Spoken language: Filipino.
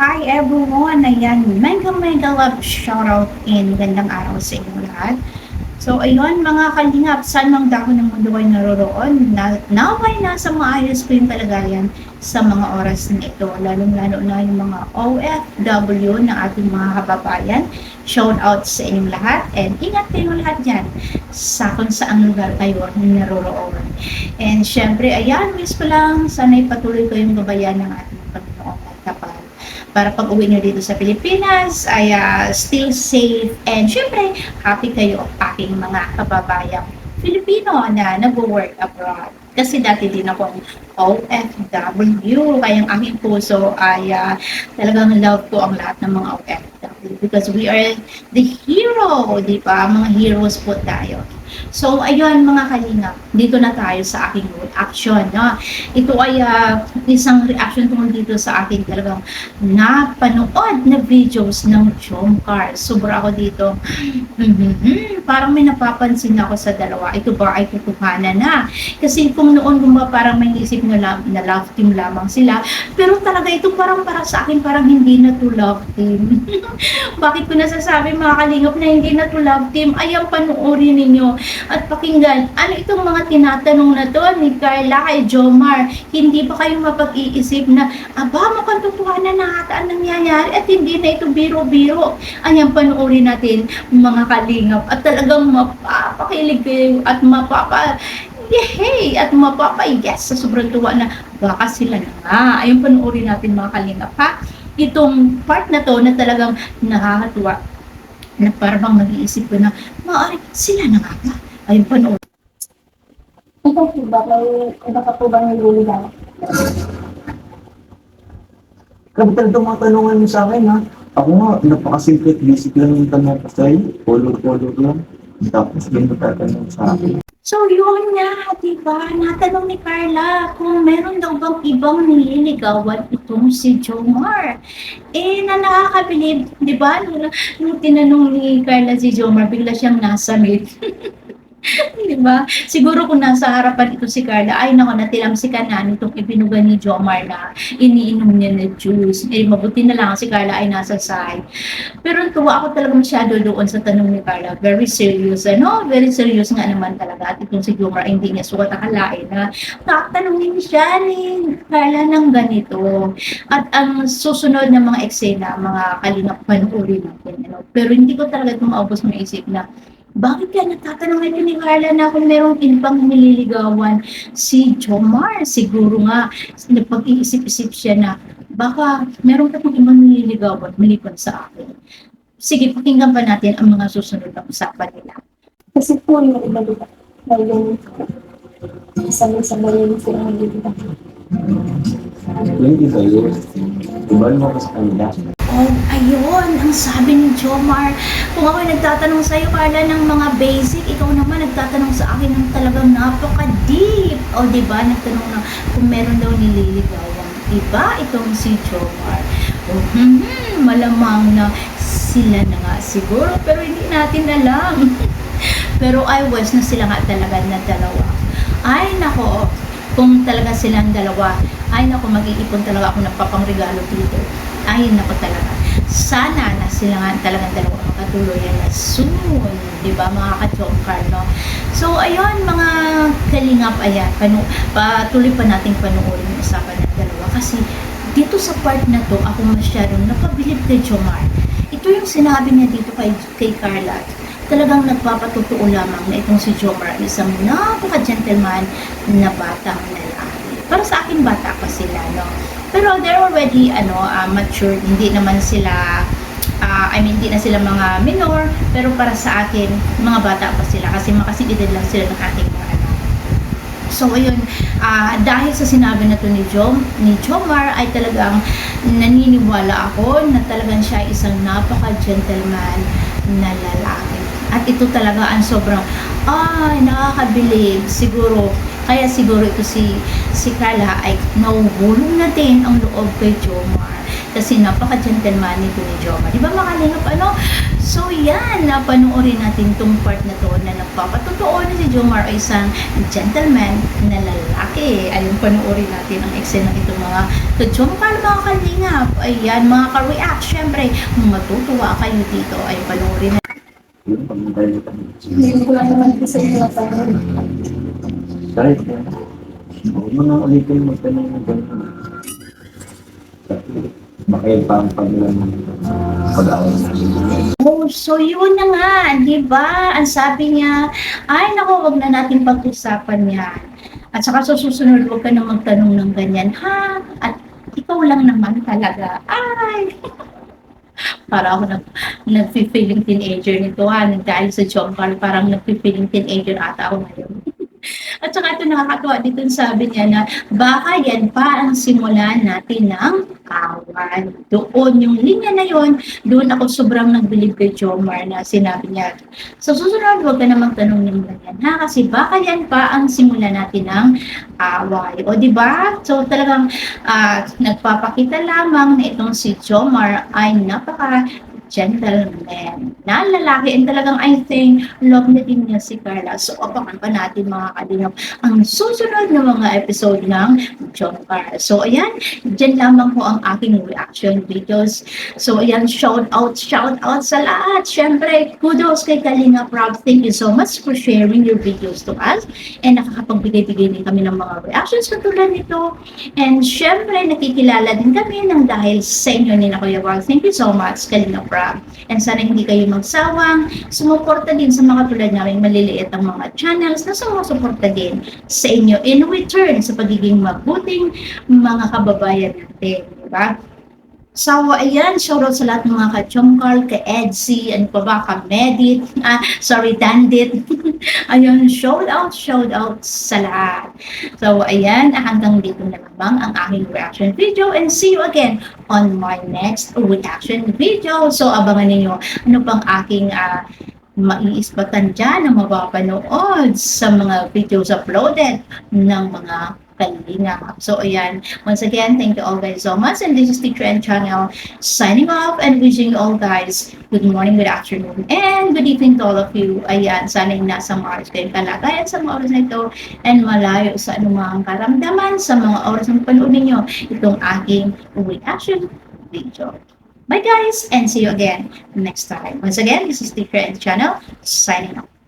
Hi everyone! Ayan, mega love shoutout and gandang araw sa inyong lahat. So ayun mga kalingap, saan mang dako ng mundo ay naroroon, naway nasa maayos ko yung kalagayan sa mga oras na ito, lalong-lalo na yung mga OFW ng ating mga kababayan. Shout out sa inyong lahat and ingat kayong lahat dyan sa kung saang lugar kayo naroroon. And syempre, ayan, wish ko lang sana'y patuloy ko yung gabayan ng ating Panginoon at kapal para pag uwi nyo dito sa Pilipinas ay still safe and syempre happy kayo aking mga kababayang Filipino na nag-work abroad. Kasi dati din akong OFW, kaya ang aking puso ay talagang love ko ang lahat ng mga OFW because we are the hero, di ba? Mga heroes po tayo. So, ayun mga kalingap, dito na tayo sa aking reaction. No? Ito ay isang reaction tungkol dito sa aking talagang napanood na videos ng Jomcar. Sobra ako dito. Parang may napapansin ako sa dalawa. Ito ba ay kukuhanan na? Kasi kung noon ba parang may isip na love team lamang sila. Pero talaga ito parang para sa akin parang hindi na to love team. Bakit ko nasasabi mga kalingap na hindi na to love team? Ayan, panoorin ninyo at pakinggan. Ano itong mga tinatanong na to ni Carla kay Jomar? Hindi ba kayo mapag-iisip na aba, mukhang tutuhanan na ata ang nangyayari at hindi na ito biro-biro? Ayan, panoorin natin mga kalingap at talagang mapapakilig kayo at yehey! At mapapa-yes sa sobrang tuwa na baka sila na nga. Ayun, panoorin natin mga kalingap ha. Itong part na to na talagang nakakatuwa na parang nag-iisip ko na maaari sila na nga ba? Ayun, panoorin. Ikaw po ba? Iba ka po bang nililigaw? Grabe talaga mga tanungan mo sa akin, ha? Ako nga, napakasimple at basic lang yung tanong ko sa'yo. Follow lang. Tapos, yun mo tatanong sa akin. So yun nga, diba? Natanong ni Carla kung meron daw bang ibang nililigawan itong si Jomar. Eh, na nakakabilib, diba? Nung tinanong ni Carla si Jomar, bigla siyang nasamit. Diba? Siguro kung nasa harapan ito si Carla, ay nako, natilamsikan na nitong ibinuga ni Jomar na iniinom niya na juice. Eh, mabuti na lang si Carla ay nasa side. Pero tuwa ako talaga masyado doon sa tanong ni Carla. Very serious, ano? Very serious nga naman talaga. At itong si Jomar ay hindi niya sukat akalain na tatanungin siya ni Carla ng ganito. At ang susunod na mga eksena, mga kalingap panoorin natin. Ano? Pero hindi ko talaga ito maubos ng isip na bakit kaya natatanong ni Carla na kung merong ibang nililigawan si Jomar? Siguro nga, napag-iisip-isip siya na baka meron ka pang ibang nililigawan maliban sa akin. Sige, pakinggan pa natin ang mga susunod na usapan nila. Kasi po yung iba diba? Ngayon, isang ngayon silang nililigaw. Yung iba yun. Diba mo sa kanila? Oh, ayun, ang sabi ni Jomar. Kung ako nagtatanong sa iyo, Carla, ng mga basic, ikaw naman nagtatanong sa akin ng talagang napaka-deep. O, di ba? Nagtanong na kung meron daw nililigawan. Iba itong si Jomar. Oh, malamang na sila na nga siguro, pero hindi natin alam. Pero I wish na sila nga talaga na dalawa. Ay, nako, kung talaga silang dalawa, ay nako, mag-iipon talaga ako ng papangregalo dito. Ay, nako talaga. Sana na sila nga talagang dalawa makatuluyan na soon. Diba, mga ka-Jomcar, no? So, ayun, mga kalingap, ayan, patuloy pa nating panuorin yung usapan ng dalawa. Kasi, dito sa part na to, ako masyadong napabilib kay Jomar. Ito yung sinabi niya dito kay Carla. Talagang nagpapatotoo lamang na itong si Jomar ay isang napaka-gentleman na batang lalaki. Para sa akin, bata pa sila, no? Pero they're already mature, hindi naman sila hindi na sila mga minor, pero para sa akin mga bata pa sila kasi makasing-edad lang sila ng ating mga anak. So ayun, dahil sa sinabi na to ni Jomar ay talagang naniniwala ako na talagang siya isang napaka-gentleman na lalaki. At ito talaga ang sobrang nakakabilib siguro. Kaya siguro ito si Carla ay nahuhulong na din ang loob kay Jomar. Kasi napaka-gentleman nito ni Jomar. Di ba makalingap So yan, napanoorin natin tong part na to na nagpapatotoo na si Jomar ay isang gentleman na lalaki. Ayun, panoorin natin ang eksena ng itong mga ka-Jomar, mga kalingap. Ayan, mga ka-react. Syempre, matutuwa kayo dito. Ay, panoorin na. Yun, pag nagalitan. Hindi ko lang naman kasi yung natanong. Kahit yan. Huwag mo nang ulitin magtanong ng ganun. Bakit pa ang paglang pag-aaral natin? Oh, so yun na nga, di ba? Ang sabi niya, ay naku, wag na natin pag-usapan yan. At saka sa susunod, wag ka na magtanong ng ganyan, ha? At ikaw lang naman talaga. Ay! Para ako nag-feeling teenager nito, ha? Dahil sa Jomcar, parang nag-feeling teenager ata ako ngayon. At saka ito nakakatuwa dito sabi niya na baka yan pa ang simula natin ng awan. Doon, yung linya na yon, doon ako sobrang nagbilib kay Jomar na sinabi niya, sa susunod, huwag ka na magtanong ng ganyan, ha? Kasi baka yan pa ang simula natin ng away. O, di ba? So, talagang nagpapakita lamang na itong si Jomar ay napaka gentleman na lalaki, and talagang I think love na din niya si Carla. So abangan pa natin mga kalingap ang susunod na mga episode ng Jomcar. So ayan, dyan lamang po ang aking reaction videos. So ayan, shout out sa lahat. Syempre, kudos kay Kalinga Rob. Thank you so much for sharing your videos to us, and nakakapagbigay-bigay din kami ng mga reactions katulad nito. And syempre, nakikilala din kami ng dahil sa inyo ni Kuya Rob. Thank you so much, Kalinga Rob. And sana hindi kayo magsawang sumuporta din sa mga tulad namin maliliit ang mga channels na sumusuporta din sa inyo in return sa pagiging mabuting mga kababayan natin, di ba? So, ayan, shoutout sa lahat ng mga ka-Jomcar, ka-Edsy, ano pa ba, ka-Medit, Dandit. Ayun, shoutout sa lahat. So, ayan, hanggang dito na lamang ang aking reaction video, and see you again on my next reaction video. So, abangan ninyo ano pang aking maiispatan dyan na mapapanood sa mga videos uploaded ng mga Kalinga. So, ayan. Once again, thank you all guys so much. And this is the Trend Channel signing off and wishing you all guys good morning, good afternoon, and good evening to all of you. Ayan, sana yung nasa mga oras kayong kalagayan sa mga oras na ito and malayo sa anumang karamdaman sa mga oras na panood ninyo itong aking reaction video. Bye guys, and see you again next time. Once again, this is the Trend Channel signing off.